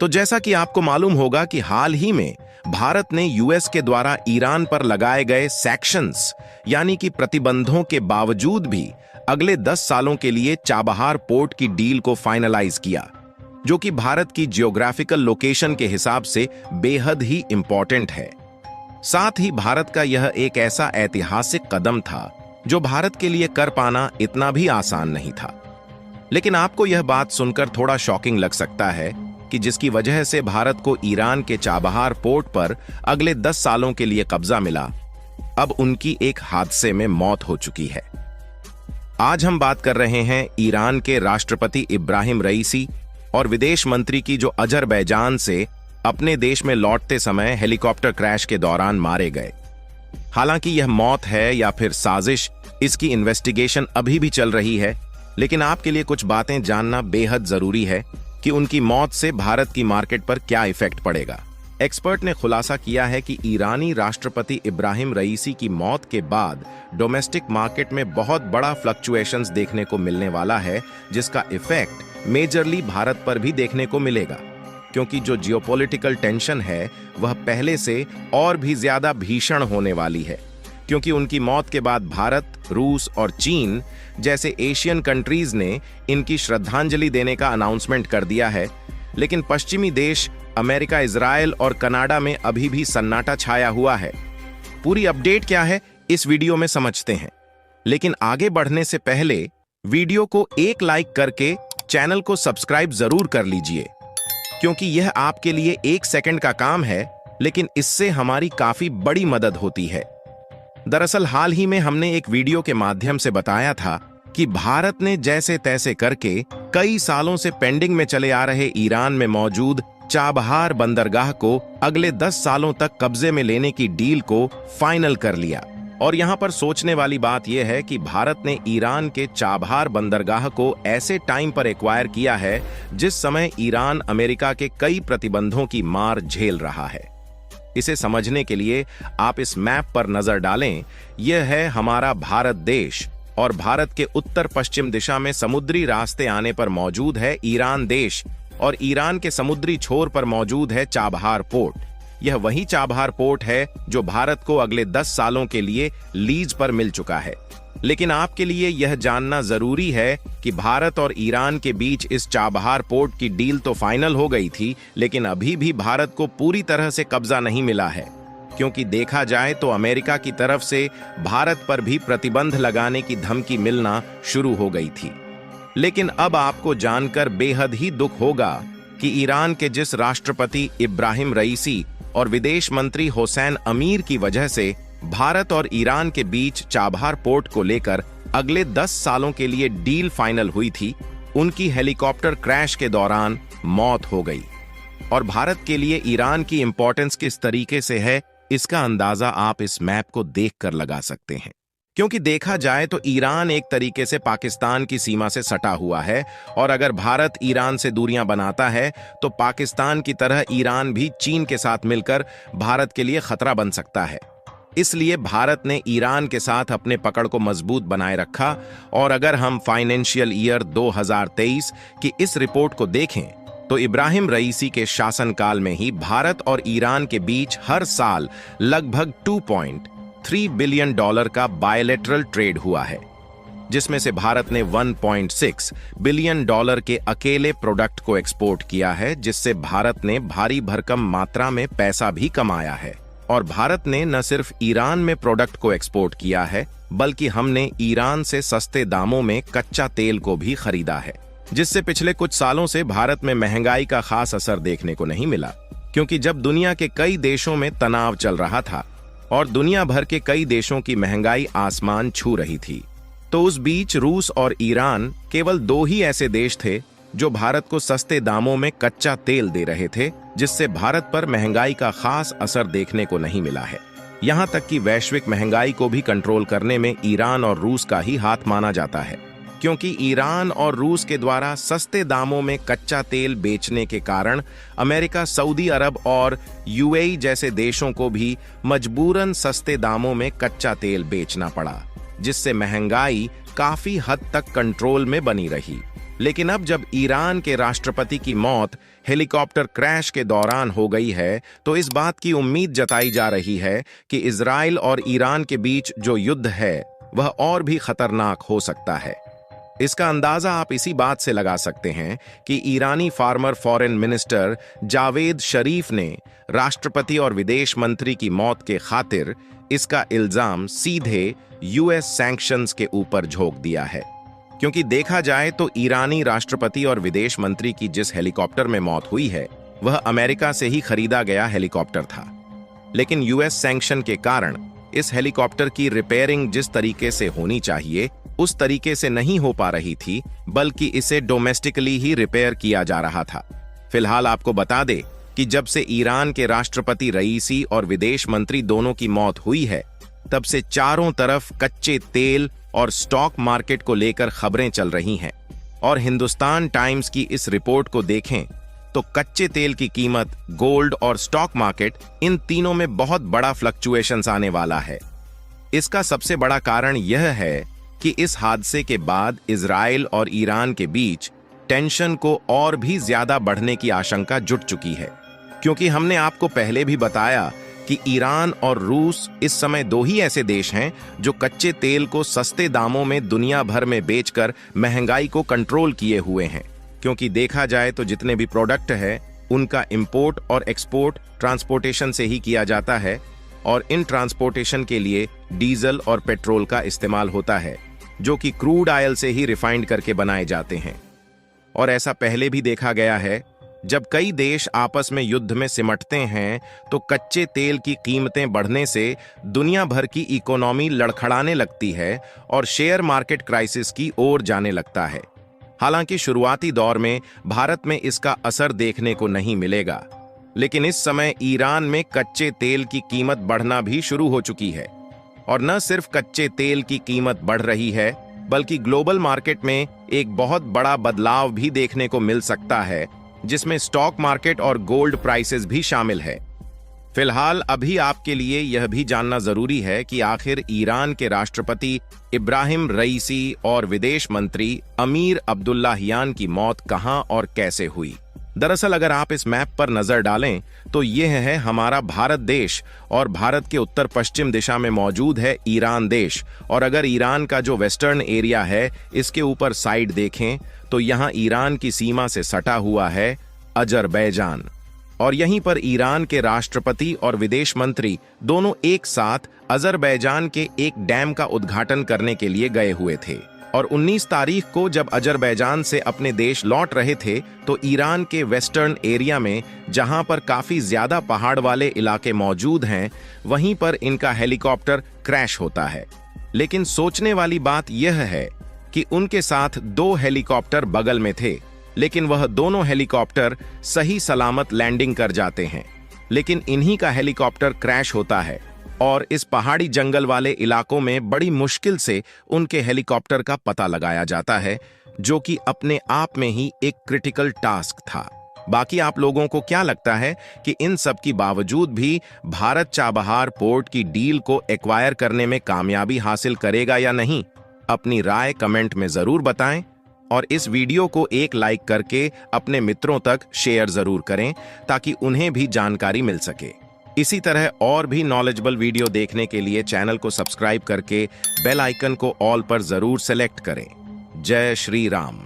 तो जैसा कि आपको मालूम होगा कि हाल ही में भारत ने यूएस के द्वारा ईरान पर लगाए गए सैक्शंस यानी कि प्रतिबंधों के बावजूद भी अगले 10 सालों के लिए चाबहार पोर्ट की डील को फाइनलाइज किया, जो कि भारत की जियोग्राफिकल लोकेशन के हिसाब से बेहद ही इंपॉर्टेंट है। साथ ही भारत का यह एक ऐसा ऐतिहासिक कदम था जो भारत के लिए कर पाना इतना भी आसान नहीं था। लेकिन आपको यह बात सुनकर थोड़ा शॉकिंग लग सकता है कि जिसकी वजह से भारत को ईरान के चाबहार पोर्ट पर अगले 10 सालों के लिए कब्जा मिला, अब उनकी एक हादसे में मौत हो चुकी है। आज हम बात कर रहे हैं ईरान के राष्ट्रपति इब्राहिम रईसी और विदेश मंत्री की, जो अजरबैजान से अपने देश में लौटते समय हेलीकॉप्टर क्रैश के दौरान मारे गए। हालांकि यह मौत है या फिर साजिश, इसकी इन्वेस्टिगेशन अभी भी चल रही है, लेकिन आपके लिए कुछ बातें जानना बेहद जरूरी है कि उनकी मौत से भारत की मार्केट पर क्या इफेक्ट पड़ेगा। एक्सपर्ट ने खुलासा किया है कि ईरानी राष्ट्रपति इब्राहिम रईसी की मौत के बाद डोमेस्टिक मार्केट में बहुत बड़ा फ्लक्चुएशंस देखने को मिलने वाला है, जिसका इफेक्ट मेजरली भारत पर भी देखने को मिलेगा, क्योंकि जो जियोपॉलिटिकल टेंशन है वह पहले से और भी ज्यादा भीषण होने वाली है, क्योंकि उनकी मौत के बाद भारत, रूस और चीन जैसे एशियन कंट्रीज ने इनकी श्रद्धांजलि देने का अनाउंसमेंट कर दिया है। लेकिन पश्चिमी देश अमेरिका, इजराइल और कनाडा में अभी भी सन्नाटा छाया हुआ है। पूरी अपडेट क्या है इस वीडियो में समझते हैं, लेकिन आगे बढ़ने से पहले वीडियो को एक लाइक करके चैनल को सब्सक्राइब जरूर कर लीजिए, क्योंकि यह आपके लिए 1 सेकंड का काम है, लेकिन इससे हमारी काफी बड़ी मदद होती है। दरअसल हाल ही में हमने एक वीडियो के माध्यम से बताया था कि भारत ने जैसे तैसे करके कई सालों से पेंडिंग में चले आ रहे ईरान में मौजूद चाबहार बंदरगाह को अगले 10 सालों तक कब्जे में लेने की डील को फाइनल कर लिया। और यहां पर सोचने वाली बात यह है कि भारत ने ईरान के चाबहार बंदरगाह को ऐसे टाइम पर एक्वायर किया है जिस समय ईरान अमेरिका के कई प्रतिबंधों की मार झेल रहा है। इसे समझने के लिए आप इस मैप पर नजर डालें। यह है हमारा भारत देश, और भारत के उत्तर पश्चिम दिशा में समुद्री रास्ते आने पर मौजूद है ईरान देश, और ईरान के समुद्री छोर पर मौजूद है चाबहार पोर्ट। यह वही चाबहार पोर्ट है जो भारत को अगले 10 सालों के लिए लीज पर मिल चुका है। लेकिन आपके लिए यह जानना जरूरी है कि भारत और ईरान के बीच इस चाबहार पोर्ट की डील तो फाइनल हो गई थी, लेकिन अभी भी भारत को पूरी तरह से कब्जा नहीं मिला है, क्योंकि देखा जाए तो अमेरिका की तरफ से भारत पर भी प्रतिबंध लगाने की धमकी मिलना शुरू हो गई थी। लेकिन अब आपको जानकर बेहद ही दुख होगा कि ईरान के जिस राष्ट्रपति इब्राहिम रईसी और विदेश मंत्री हुसैन अमीर की वजह से भारत और ईरान के बीच चाबहार पोर्ट को लेकर अगले 10 सालों के लिए डील फाइनल हुई थी, उनकी हेलीकॉप्टर क्रैश के दौरान मौत हो गई। और भारत के लिए ईरान की इंपॉर्टेंस किस तरीके से है, इसका अंदाजा आप इस मैप को देखकर लगा सकते हैं। क्योंकि देखा जाए तो ईरान एक तरीके से पाकिस्तान की सीमा से सटा हुआ है, और अगर भारत ईरान से दूरियां बनाता है तो पाकिस्तान की तरह ईरान भी चीन के साथ मिलकर भारत के लिए खतरा बन सकता है। इसलिए भारत ने ईरान के साथ अपने पकड़ को मजबूत बनाए रखा। और अगर हम फाइनेंशियल ईयर 2023 की इस रिपोर्ट को देखें तो इब्राहिम रईसी के शासनकाल में ही भारत और ईरान के बीच हर साल लगभग $2.3 बिलियन का बायलैटरल ट्रेड हुआ है, जिसमें से भारत ने $1.6 बिलियन के अकेले प्रोडक्ट को एक्सपोर्ट किया है, जिससे भारत ने भारी भरकम मात्रा में पैसा भी कमाया है। और भारत ने न सिर्फ ईरान में प्रोडक्ट को एक्सपोर्ट किया है, बल्कि हमने ईरान से सस्ते दामों में कच्चा तेल को भी खरीदा है, जिससे पिछले कुछ सालों से भारत में महंगाई का खास असर देखने को नहीं मिला। क्योंकि जब दुनिया के कई देशों में तनाव चल रहा था और दुनिया भर के कई देशों की महंगाई आसमान छू रही थी, तो उस बीच रूस और ईरान केवल 2 ही ऐसे देश थे जो भारत को सस्ते दामों में कच्चा तेल दे रहे थे, जिससे भारत पर महंगाई का खास असर देखने को नहीं मिला है। यहां तक कि वैश्विक महंगाई को भी कंट्रोल करने में ईरान और रूस का ही हाथ माना जाता है, क्योंकि ईरान और रूस के द्वारा सस्ते दामों में कच्चा तेल बेचने के कारण अमेरिका, सऊदी अरब और यूएई जैसे देशों को भी मजबूरन सस्ते दामों में कच्चा तेल बेचना पड़ा, जिससे महंगाई काफी हद तक कंट्रोल में बनी रही। लेकिन अब जब ईरान के राष्ट्रपति की मौत हेलीकॉप्टर क्रैश के दौरान हो गई है, तो इस बात की उम्मीद जताई जा रही है कि इजराइल और ईरान के बीच जो युद्ध है वह और भी खतरनाक हो सकता है। इसका अंदाजा आप इसी बात से लगा सकते हैं कि ईरानी फार्मर फॉरेन मिनिस्टर जावेद शरीफ ने राष्ट्रपति और विदेश मंत्री की मौत के खातिर इसका इल्जाम सीधे यूएस सैंक्शंस के ऊपर झोंक दिया है। क्योंकि देखा जाए तो ईरानी राष्ट्रपति और विदेश मंत्री की जिस हेलीकॉप्टर में मौत हुई है वह अमेरिका से ही खरीदा गया हेलीकॉप्टर था, लेकिन यूएस सैंक्शन के कारण इस हेलीकॉप्टर की रिपेयरिंग जिस तरीके से होनी चाहिए उस तरीके से नहीं हो पा रही थी, बल्कि इसे डोमेस्टिकली ही रिपेयर किया जा रहा था। फिलहाल आपको बता दे कि जब से ईरान के राष्ट्रपति रईसी और विदेश मंत्री दोनों की मौत हुई है, तब से चारों तरफ कच्चे तेल और स्टॉक मार्केट को लेकर खबरें चल रही हैं। और हिंदुस्तान टाइम्स की इस रिपोर्ट को देखें तो कच्चे तेल की कीमत, गोल्ड और स्टॉक मार्केट, इन तीनों में बहुत बड़ा फ्लक्चुएशंस आने वाला है। इसका सबसे बड़ा कारण यह है कि इस हादसे के बाद इजराइल और ईरान के बीच टेंशन को और भी ज्यादा बढ़ने की आशंका जुट चुकी है, क्योंकि हमने आपको पहले भी बताया कि ईरान और रूस इस समय दो ही ऐसे देश हैं जो कच्चे तेल को सस्ते दामों में दुनिया भर में बेचकर महंगाई को कंट्रोल किए हुए हैं। क्योंकि देखा जाए तो जितने भी प्रोडक्ट है उनका इंपोर्ट और एक्सपोर्ट ट्रांसपोर्टेशन से ही किया जाता है, और इन ट्रांसपोर्टेशन के लिए डीजल और पेट्रोल का इस्तेमाल होता है, जो कि क्रूड ऑयल से ही रिफाइंड करके बनाए जाते हैं। और ऐसा पहले भी देखा गया है, जब कई देश आपस में युद्ध में सिमटते हैं तो कच्चे तेल की कीमतें बढ़ने से दुनिया भर की इकोनॉमी लड़खड़ाने लगती है और शेयर मार्केट क्राइसिस की ओर जाने लगता है। हालांकि शुरुआती दौर में भारत में इसका असर देखने को नहीं मिलेगा, लेकिन इस समय ईरान में कच्चे तेल की कीमत बढ़ना भी शुरू हो चुकी है। और न सिर्फ कच्चे तेल की कीमत बढ़ रही है, बल्कि ग्लोबल मार्केट में एक बहुत बड़ा बदलाव भी देखने को मिल सकता है, जिसमें स्टॉक मार्केट और गोल्ड प्राइसेस भी शामिल है। फिलहाल अभी आपके लिए यह भी जानना जरूरी है कि आखिर ईरान के राष्ट्रपति इब्राहिम रईसी और विदेश मंत्री अमीर अब्दुल्लाहियान की मौत कहां और कैसे हुई। दरअसल अगर आप इस मैप पर नजर डालें तो यह है हमारा भारत देश, और भारत के उत्तर पश्चिम दिशा में मौजूद है ईरान देश। और अगर ईरान का जो वेस्टर्न एरिया है इसके ऊपर साइड देखें तो यहाँ ईरान की सीमा से सटा हुआ है अजरबैजान, और यहीं पर ईरान के राष्ट्रपति और विदेश मंत्री दोनों एक साथ अजरबैजान के एक डैम का उद्घाटन करने के लिए गए हुए थे। और 19 तारीख को जब अजरबैजान से अपने देश लौट रहे थे तो ईरान के वेस्टर्न एरिया में, जहां पर काफी ज्यादा पहाड़ वाले इलाके मौजूद हैं, वहीं पर इनका हेलीकॉप्टर क्रैश होता है। लेकिन सोचने वाली बात यह है कि उनके साथ 2 हेलीकॉप्टर बगल में थे, लेकिन वह दोनों हेलीकॉप्टर सही सलामत लैंडिंग कर जाते हैं। लेकिन इन्हीं का हेलीकॉप्टर क्रैश होता है, और इस पहाड़ी जंगल वाले इलाकों में बड़ी मुश्किल से उनके हेलीकॉप्टर का पता लगाया जाता है, जो कि अपने आप में ही एक क्रिटिकल टास्क था। बाकी आप लोगों को क्या लगता है कि इन सब की बावजूद भी भारत चाबहार पोर्ट की डील को एक्वायर करने में कामयाबी हासिल करेगा या नहीं? अपनी राय कमेंट में जरूर बताएं, और इस वीडियो को एक लाइक करके अपने मित्रों तक शेयर जरूर करें ताकि उन्हें भी जानकारी मिल सके। इसी तरह और भी नॉलेजेबल वीडियो देखने के लिए चैनल को सब्सक्राइब करके बेल आइकन को ऑल पर जरूर सेलेक्ट करें। जय श्री राम।